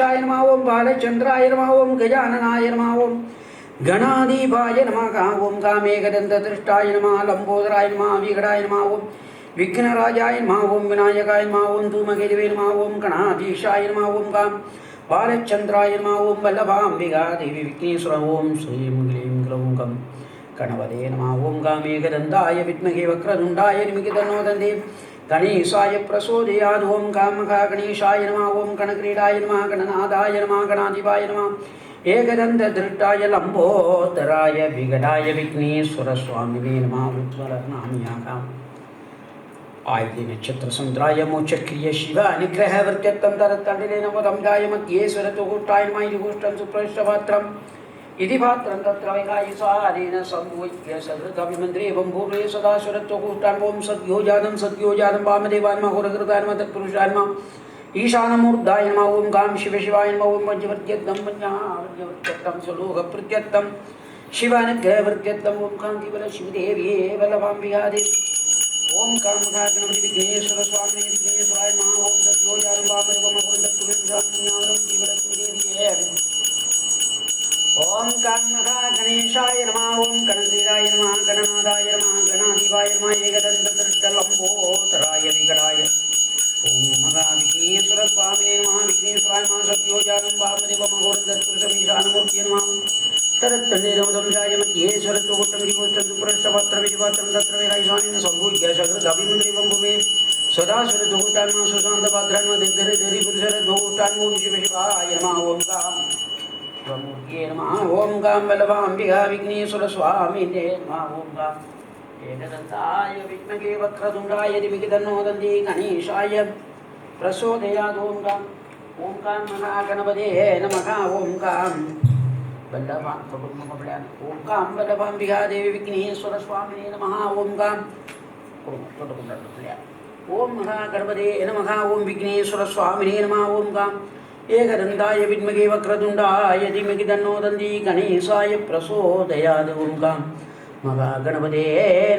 गणेशाय नमः ओम बालचंद्राय नमः ओम गजाननाय नमः ओम गणाधिपाय नमः ओम कामेकदन्तदृष्टाय नमः लंबोदराय नमः विकटाय नमः ओम विघ्नराजाय नमः ओम विनायकाय नमः ओम धूमकेतवे नमः ओम गणाधीशाय नमः ओम काम बालचंद्राय नमः ओम वल्लभाम्बिका देवी विघ्नेश्वर ओम श्रीं क्लीं ग्लौं गं गणपते नमः ओम कामेकदन्ताय विद्महे वक्रतुण्डाय धीमहि तन्नो दन्ति गणेशाय प्रचोदयात् ओम कामका गणेशाय नमः ओम गणक्रीडाय नमः गणनादाय नमः गणाधिपाय नमः एकदन्तदृष्टाय लम्बोदराय विकटाय विघ्नेश्वर स्वामिने नमः उत्तरनामयाकाम् आयुधे नक्षत्र समुद्राय मोचक्रिय शिव अनुग्रह वर्त्यत्तं तरत्तण्डिलेन वदं मध्ये स्वरतोगुष्टाय नमः इति गोष्ठं सुप्रष्टपात्रम् इति पात्रं तत्र वैकायिसारेण सम्भूत्य सदृतभिमन्त्रे एवं पूर्वे सदा स्वरत्वगुष्टान् ओं सद्यो जातं वामदेवाय नमः घोरकृताय नमः तत्पुरुषाय नमः ईशानमूर्धाय नमः ओं गां शिवशिवाय नमः ओं वज्रवर्त्यत्तं वज्रवर्त्यत्तं स्वलोकप्रत्यत्तं शिवानुग्रहवर्त्यत्तं ओं कान्तिबल शिवदेव्ये वल्लभाम्बिकादेवी ओम कामका गणपति विघ्नेश्वर स्वामी विघ्नेश्वराय नमः ओम सद्यो जातं वामदेवं घोरकृताय ओम कामका गणेशाय नमः ओम गणक्रीडाय नमः गणनादाय नमः गणाधिपाय नमः एकदन्तदृष्टलम्बोदराय विकटाय ओम महा विघ्नेश्वर स्वामिने नमः विघ्नेश्वराय नमः सद्यो जातं वामदेवं घोरकृताय नमः तरत्तन्निरमदं मध्ये स्वरत्वगुष्टं विगोष्ठं सुप्रष्टपात्रमितिपात्रं तत्र वैकायिसानेन सम्भूत्य सकृदभिमन्त्रिवं भूमे सदा स्वरत्वगुष्टान् नमः सुशान्तपात्रान् दरिधरि पुरुषरत्वगुष्टान् ओं शिवशिवाय नमः ओं गां नमः ओं गां वल्लभाम्बिका विघ्नेश्वर स्वामिने नमः ओं गां एकदन्ताय विद्महे वक्रतुण्डाय धीमहि तन्नो दन्ति गणेशाय प्रचोदयात् ओं गां महागणपते नमः ओं गां ओं गां वल्लभाम्बिका देवी विघ्नेश्वर स्वामिने नमः ओं गां ओं महागणपते नमः ओं विघ्नेश्वर स्वामिने नमः ओं गां एकदन्ताय विद्महे वक्रतुण्डाय धीमहि तन्नो दन्ति गणेशाय प्रचोदयात् ओं गां महागणपते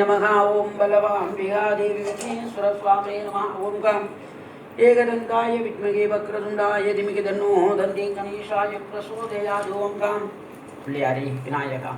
नमः ओं वल्लभाम्बिका देवी विघ्नेश्वर स्वामिने नमः ओं गां एकदन्ताय विद्महे वक्रतुण्डाय धीमहि तन्नो दन्ति गणेशाय प्रचोदयात् ओं गां प्रियारी विनायका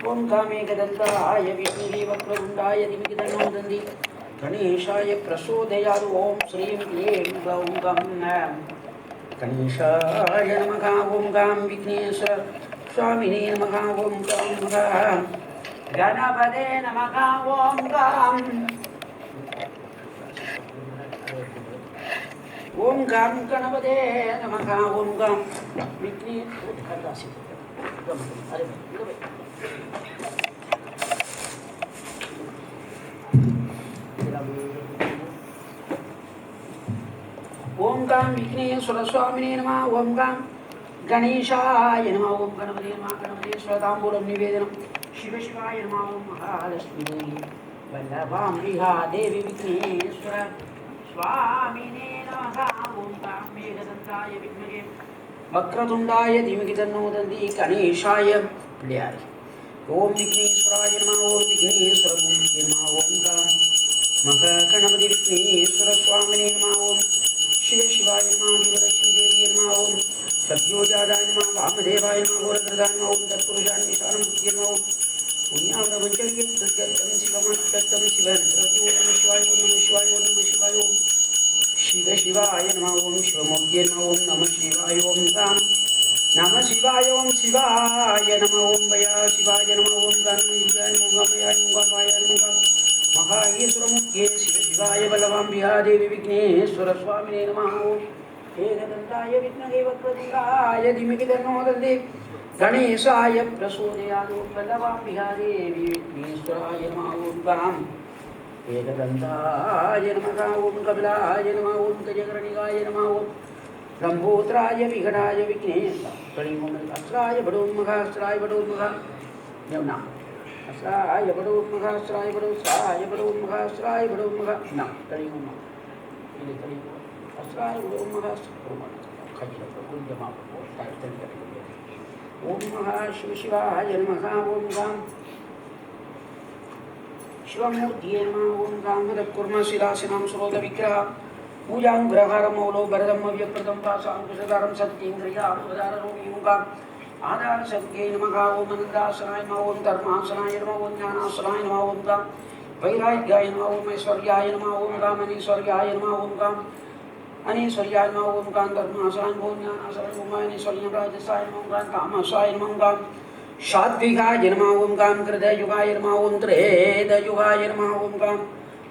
ओं कामेकदन्ताय विद्महे वक्रतुण्डाय धीमहि तन्नो दन्ति गणेशाय प्रचोदयात् ओं श्रीं क्लीं ग्लौं गं गणेशाय नमः ओं गां विघ्नेश्वर स्वामिने नमः ओं गां गणपते नमः ओं गां ओं गां गणपते नमः ओं गां ओं गां विघ्नेश्वर स्वामिने नमः ओं गां गणेशाय नमः ओं गणपते नमः गणपतेश्वरताम्बूलं निवेदनं शिवशिवाय नमः ओं महालक्ष्मी वल्लभाम्बिका देवी विघ्नेश्वर स्वामिने नमः ओं गां एकदन्ताय विद्महे वक्रतुण्डाय धीमहि तन्नो दन्ति गणेशाय प्रियारी ओं विघ्नेश्वराय नमः ओं विघ्नेश्वरमूर्तये नमः ओं गां महागणपति विघ्नेश्वर स्वामिने नमः ओं शिवशिवाय नमः दिवलक्ष्मीदेव्यै नमः ओं सद्योजाताय नमः वामदेवाय नमः घोरकृताय नमः ओं तत्पुरुषाय ईशानमूर्तये नमः ओं पुण्यावरवञ्चल्यं शिवमस्तकं शिवनत्रति ओं शिवाय ओं नमः शिवाय ओं नमः शिवाय ओं शिवशिवाय नमः ओं शिवमूर्तये नमः ओं नमः शिवाय ओं गां नमः शिवाय ओं शिवाय नमः ओं वया शिवाय नमः ओं गां शिवाय ओं गमयाय ओं गमाय नमः महाईश्वरमूर्तये शिवशिवाय वल्लभाम्बिका देवी विघ्नेश्वर स्वामिने नमः ओं एकदन्ताय विद्महे वक्रतुण्डाय धीमहि तन्नो दन्ति गणेशाय प्रचोदयात् ओं वल्लभाम्बिका देवी विघ्नेश्वराय नमः ओं गां एकदन्ताय नमः ओं कपिलाय नमः ओं गजकर्णिकाय नमः ओं लंबोदराय विकटाय विघ्नेश्वराय बडोन्मुखाय बडोन्मुखा नाम अस्राय बडोन्मुखा अस्राय बडोन्मुखा नाम तळिमुख इले तळिमुख अस्राय बडोन्मुखा खजिल कुंजमा ओम महा शिव शिवाय नमः ओम गां शिवमूर्तिये नमः ओम गांगदकुर्मशिलासिनां स्रोतविग्रह पूजां ग्रहारमौलो भरदं व्यप्रदं पाशाङ्कुशधारं सत्येन्द्रियावदाररोगीमुखाम् आधारशक्त्यै नमः ओम अनन्दासनाय नमः ओम धर्मासनाय नमः ओम ज्ञानासनाय नमः ओम गां वैराग्याय नमः ओम ऐश्वर्याय नमः ओम गामनीश्वर्याय नमः ओम गां अनीश्वर्याय नमः ओम गां धर्मासनाय नमः ओम ज्ञानासनाय नमः ओम अनीश्वर्याय राजसाय नमः ओम गां कामसाय नमः ओम गां सात्विकाय नमः ओम गां कृतयुगाय नमः ओम त्रेतयुगाय नमः ओम गां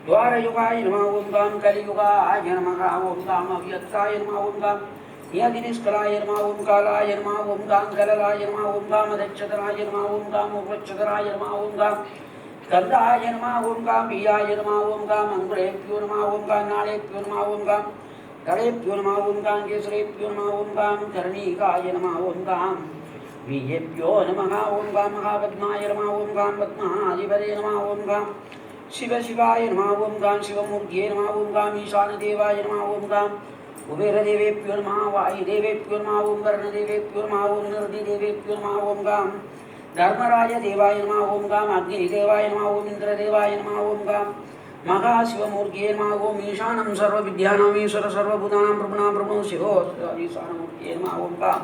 द्वारयुगाय नमः ओम गां कलियुगाय नमः ओम गां अव्यक्ताय नमः ओम गां यदिनिष्कलाय नमः ओम कालाय नमः ओम गां कललाय नमः ओम गां अदक्षतराय नमः ओम गां उपक्षतराय नमः ओम गां गन्धाय नमः ओम गां बीयाय नमः ओम गां अंगुरेभ्यो नमः ओम गां नालेभ्यो नमः ओम गां तलेभ्यो नमः ओम गां केसरेभ्यो नमः ओम गां कर्णिकाय नमः ओम गां वीर्येभ्यो नमः ओम गां महापद्माय नमः ओम गां पद्माधिपते नमः ओम गां शिवशिवाय नमः ओम गां शिवमूर्तिये नमः ओम गां ईशानदेवाय नमः ओम गां कुबेरदेवेभ्यो नमः वायुदेवेभ्यो नमः ओम वर्णदेवेभ्यो नमः ओम निर्दिदेवेभ्यो नमः ओम गां धर्मराजदेवाय नमः ओम गां अग्निदेवाय नमः ओम इन्द्रदेवाय नमः ओम गां महाशिवमूर्तिये नमः ओम ईशानं सर्वविद्यानामीश्वर सर्वभूतानां प्रभुनां प्रभुः शिवो ईशानमूर्तिये नमः ओम गां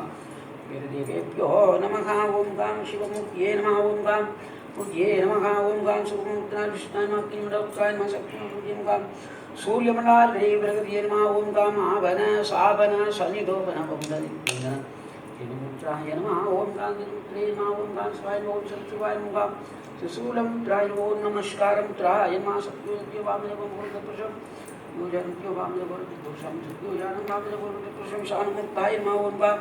वीरदेवेभ्यो नमः ओम गां शिवमूर्तिये नमः ओम गां मूर्तिये नमः ओम गां शिवमूर्तिनाय विष्णुनाय नमः किमुद्राय नमः शक्तिमूर्तिये नमः सूर्यमण्डले प्रगतिये नमः ओम गां आभन साभन सनिधोपन बहुदलिङ्गन तिरुमुद्राय नमः ओम गां तिरुमुद्रे नमः ओम गां शिवाय नमः ओम शिवाय नमः गां त्रिशूलमुद्राय नमः ओम नमस्कारं त्राय नमः सत्योज्यो वामदेवमुरुदपुरुषं योजन्त्यो वामदेवमुरुदपुरुषं सत्योजानं वामदेवमुरुदपुरुषं शानमुक्ताय नमः ओम गां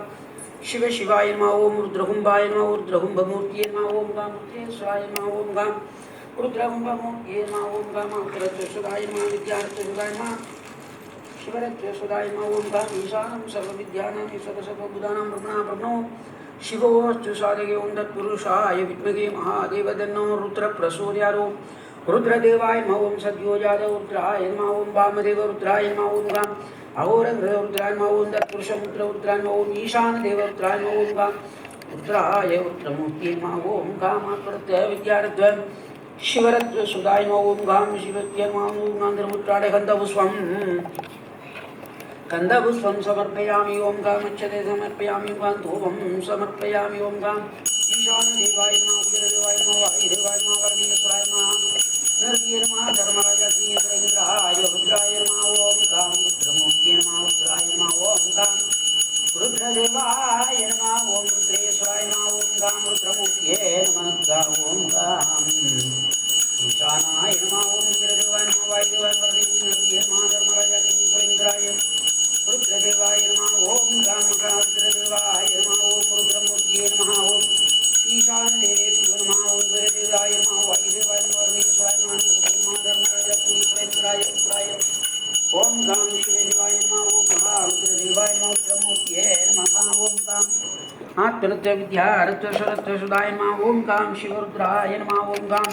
शिवशिवाय नमः ओम रुद्रकुम्भाय नमः रुद्रकुम्भमूर्तिये नमः ओम गां रुद्रेश्वराय नमः ओम गां रुद्रकुम्भमूर्तिये नमः ओम गां मंत्रज्योतिषदाय नमः विद्यार्थ्यसुदाय नमः शिवरज्योतिषदाय नमः ओम गां ईशानं सर्वविद्यानां ईश्वरसर्वभूतानां ब्रह्मणा ब्रह्मणो शिवोऽस्तु साधके ओम तत्पुरुषाय विद्महे महादेवतन्नो रुद्रप्रचोदयात् रुद्रदेवाय नमः ओम सद्योजात रुद्राय नमः ओम वामदेव रुद्राय नमः ओम गां अहोरग्ररुद्राय नमः ओम तत्पुरुषमुद्ररुद्राय नमः ओम ईशानदेवरुद्राय नमः ओम गां रुद्राय रुद्रमूर्तिये नमः ओम गां प्रत्यविद्यार्थं शिवरत्वसुधाय नमः ओम गां शिवत्यै नमः ओम गान्धर्वपुत्राय गन्धपुष्पं समर्पयामि ओम गां मच्छते समर्पयामि ओम गां धूपं समर्पयामि ओम गां ईशानदेवाय नमः उग्रदेवाय नमः वायुदेवाय नमः वर्णेश्वराय नमः नरसिंहाय नमः धर्मराजाय इंद्राय रुद्राय नमः ओम गां रुद्रमूर्तिये नमः रुद्राय नमः ओम गां रुद्रदेवाय नमः ओम रुद्रेश्वराय नमः ओम गां रुद्रमूर्तिये नमः गां ओम गां ईशानाय नमः ओम उग्रदेवाय नमः वायुदेवाय वर्णेश्वराय नमः धर्मराजाय इंद्राय रुद्रदेवाय नमः ओम गां रुद्रदेवाय नमः ओम रुद्रमूर्तिये नमः ओम ईशानदेवेभ्यो नमः ओम उग्रदेवाय नमः वायुदेवाय नमः वर्णेश्वराय नमः धर्मराजाय इंद्राय ओम गां शिवाय नमः ओम महारुद्रदेवाय नमः रुद्रमूर्तिये नमः ओम गां आत्मतत्त्वविद्यार्थस्वरत्वसुधाय नमः ओम गां शिवरुद्राय नमः ओम गां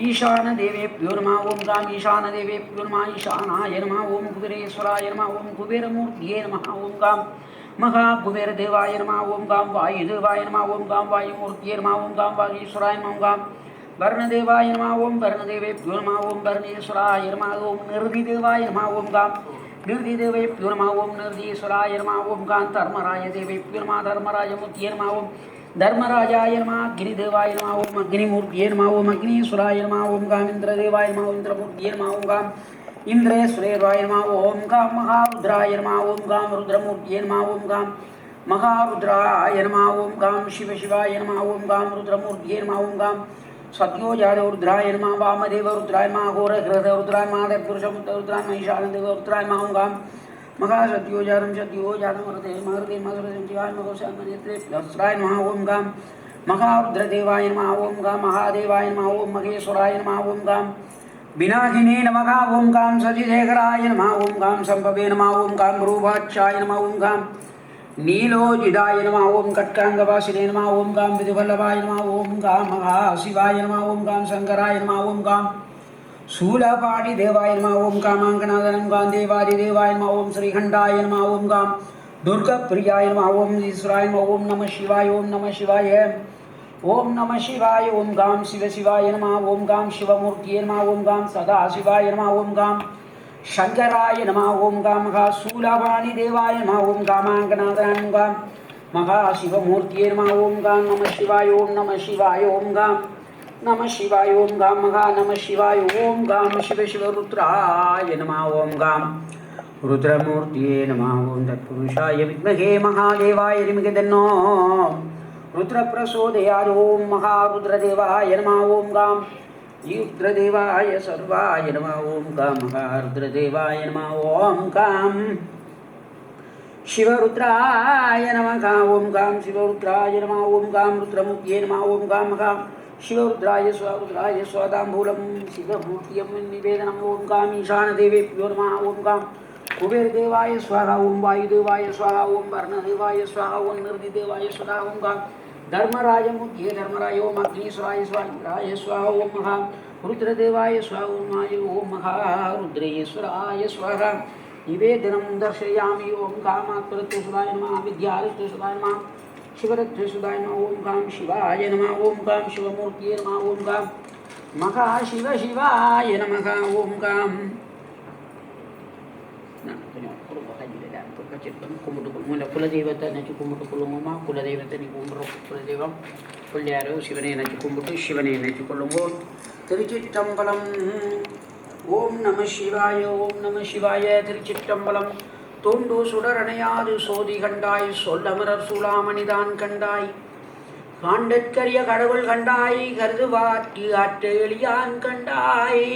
ईशानदेवेभ्यो नमः ओम गां ईशानदेवेभ्यो नमः ईशानाय नमः ओम कुबेरेश्वराय नमः ओम कुबेरमूर्तिये नमः ओम गां महाकुबेरदेवाय नमः ओम गां वायुदेवाय नमः ओम गां वायुमूर्तिये नमः ओम गां वागीश्वराय नमः ओम गां वर्णदेवाय नमः ओम वर्णदेवेभ्यो नमः ओम वर्णेश्वराय नमः ओम निर्दिदेवाय नमः ओम गां निर्दिदेवेभ्यो नमः ओम निर्दीश्वराय नमः ओम गां धर्मराय देवेभ्यो नमः धर्मराजमूर्तिये नमः ओम धर्मराजाय नमः अग्निदेवाय नमः ओम अग्निमूर्तिये नमः ओम अग्नीश्वराय नमः ओम गां इन्द्रदेवाय नमः इन्द्रमूर्तिये नमः ओम गां इन्द्रेश्वराय नमः ओम गां महारुद्राय नमः ओम गां रुद्रमूर्तिये नमः ओम गां महारुद्राय नमः ओम गां शिवशिवाय नमः ओम गां रुद्रमूर्तिये नमः ओम गां सत्योजात रुद्राय नमः वामदेव रुद्राय नमः घोरघृतरुद्राय नमः तत्पुरुषमुद्ररुद्राय नमः ईशानदेव रुद्राय नमः ओम गां महासत्योजातं सत्योजातं हृदय महृदय महृदय शिवाय नमः सहस्राय नमः ओम गां महारुद्रदेवाय नमः ओम गां महादेवाय नमः ओम महेश्वराय नमः ओम गां विनाशिने नमः ओम गां सचिशेखराय नमः ओम गां संभवे नमः ओम गां रूपाक्षाय नमः ओम गां नीलोजिदाय नमः ओम कट्कांगवासिने नमः ओम गां विधुवल्लभाय नमः ओम गां महाशिवाय नमः ओम गां शंकराय नमः ओम गां शूलपाणिदेवाय नमः ओम कामाङ्गनाथाय नमः गां देवादिदेवाय नमः ओम श्रीखण्डाय नमः ओम गां दुर्गाप्रियाय नमः ओम ईश्वराय नमः ओम नमः शिवाय ஓம் நம சிவாய ஓம் காம் சிவ சிவாய நம ஓம் காம் சிவமூர்த்தியே நம ஓம் காம் சதாசிவாய நம ஓம் காம் சங்கராய நம ஓம் காம் மகா சூலபாணி தேவாய நம ஓம் காமாங்கநாதாய ஓம் காம் மகா சிவமூர்த்தியே நம ஓம் காம் நம சிவாய ஓம் நம சிவாய ஓம் காம் நம சிவாய ஓம் காம் மகா நம சிவாய ஓம் காம் சிவ சிவருத்ராய நம ஓம் காம் ருத்ரமூர்த்தியே நம ஓம் தத்புருஷாய வித்மகே மகாதேவாய தீமஹி தன்னோ रुद्रप्रचोदयात् ओम महारुद्रदेवाय नमः ओम गां रुद्रदेवाय सर्वाय नमः ओम गां महारुद्रदेवाय नमः ओम गां शिवरुद्राय नमः ओम गां शिवरुद्राय नमः ओम गां रुद्रमूर्तये नमः ओम गां महा शिवरुद्राय स्वरुद्राय स्वदाम्बूलं शिवमूर्तियं निवेदनम् ओम गां ईशानदेवेभ्यो नमः ओम गां कुबेरदेवाय स्वाहा ओम वायुदेवाय स्वाहा ओम वर्णदेवाय स्वाहा ओम निर्दिदेवाय स्वाहा ओम गां धर्मराजमूर्तिये धर्मराय ओम अग्नीश्वराय स्वाहाय स्वाहा ओम महा रुद्रदेवाय स्वाहा ओम माय ओम महा रुद्रेश्वराय स्वाहा निवेदनं दर्शयामि ओम कामात्मरत्वसुधाय नमः विद्यारत्वसुधाय नमः शिवरत्वसुधाय नमः ओम गां शिवाय नमः ओम गां शिवमूर्तिये नमः ओम गां महाशिव शिवाय नमः ओम गां குலதெய்வத்தை நினச்சி கும்பிட்டு கொள்ளுங்கம்மா குலதெய்வத்தை நீ கும்பிட்ற குலதெய்வம் பிள்ளையாரோ சிவனை நினச்சி கும்பிட்டு சிவனை நினச்சி கொள்ளுங்கோ திருச்சிற்றம்பலம் ஓம் நம சிவாய ஓம் நம சிவாய திருச்சிற்றம்பலம் தோண்டு சுடரணையாது சோதி கண்டாய் சொல்லமரர் சூளாமணிதான் கண்டாய் காண்டற்கரிய கடவுள் கண்டாய் கருதுவார்க்கு ஆற்ற எளியான் கண்டாய்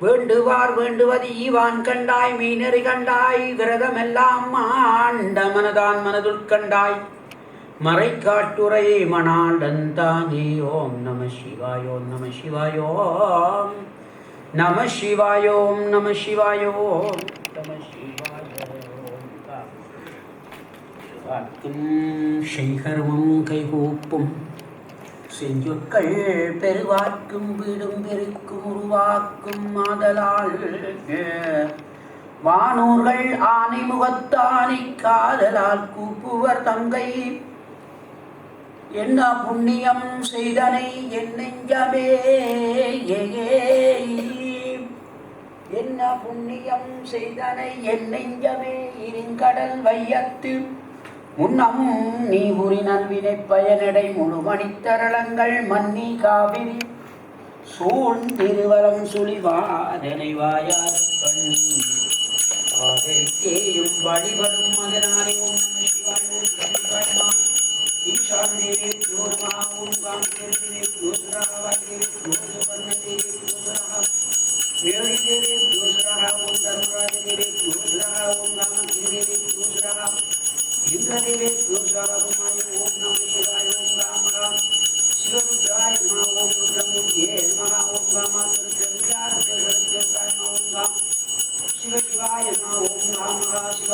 வேண்டுவார் வேண்டுவது ஈவான் கண்டாய் மீனறி கண்டாய் விரதமெல்லாம் ஆண்ட மனதான் மனதுள் கண்டாய் மறை காட்டுரையே மணாண்டன் தானே ஓம் நம சிவாயோம் நம சிவாயோம் நம சிவாயோம் நம சிவாயோம் நம சிவாயோம் செய்கர்மம் கைகூப்பும் செஞ்சொற்கள் பெருவாக்கும் வீடும் பெருக்கும் உருவாக்கும் மாதலால் வானூர்கள் ஆனை முகத்தானை காதலால் கூப்புவர் தங்கை என்ன புண்ணியம் செய்தனை என் நெஞ்சமே என்ன புண்ணியம் செய்தனை என் நெஞ்சமே இருங்கடல் வையத்து முன்னம் நீ உரி நல்வினை பயனடை முழுமணித்தரளங்கள் மன்னி காவிரி சூழ்ந்திருவரம் சுழிவாதனை வாயார் பண்ணி ஆதரித்தேயும் வழிபடும் மகனானே ஓம் நம சிவாய ஓம் சிவாய ஈசான் தேவி யோர்மா ஓம் காம் தேவி யோசராவாய் தேவி யோசவர்ண தேவி யோசரா மேரி தேவி யோசரா ஓம் தர்மராஜ தேவி யோசரா ஓம் காம தேவி யோசரா इंद्रदेवे யோசராகுமாய ஓம் நம சிவாய ஓம் ராம ராம் சிவருத்ராய நம ஓம் ருத்ரமூர்த்தியே நம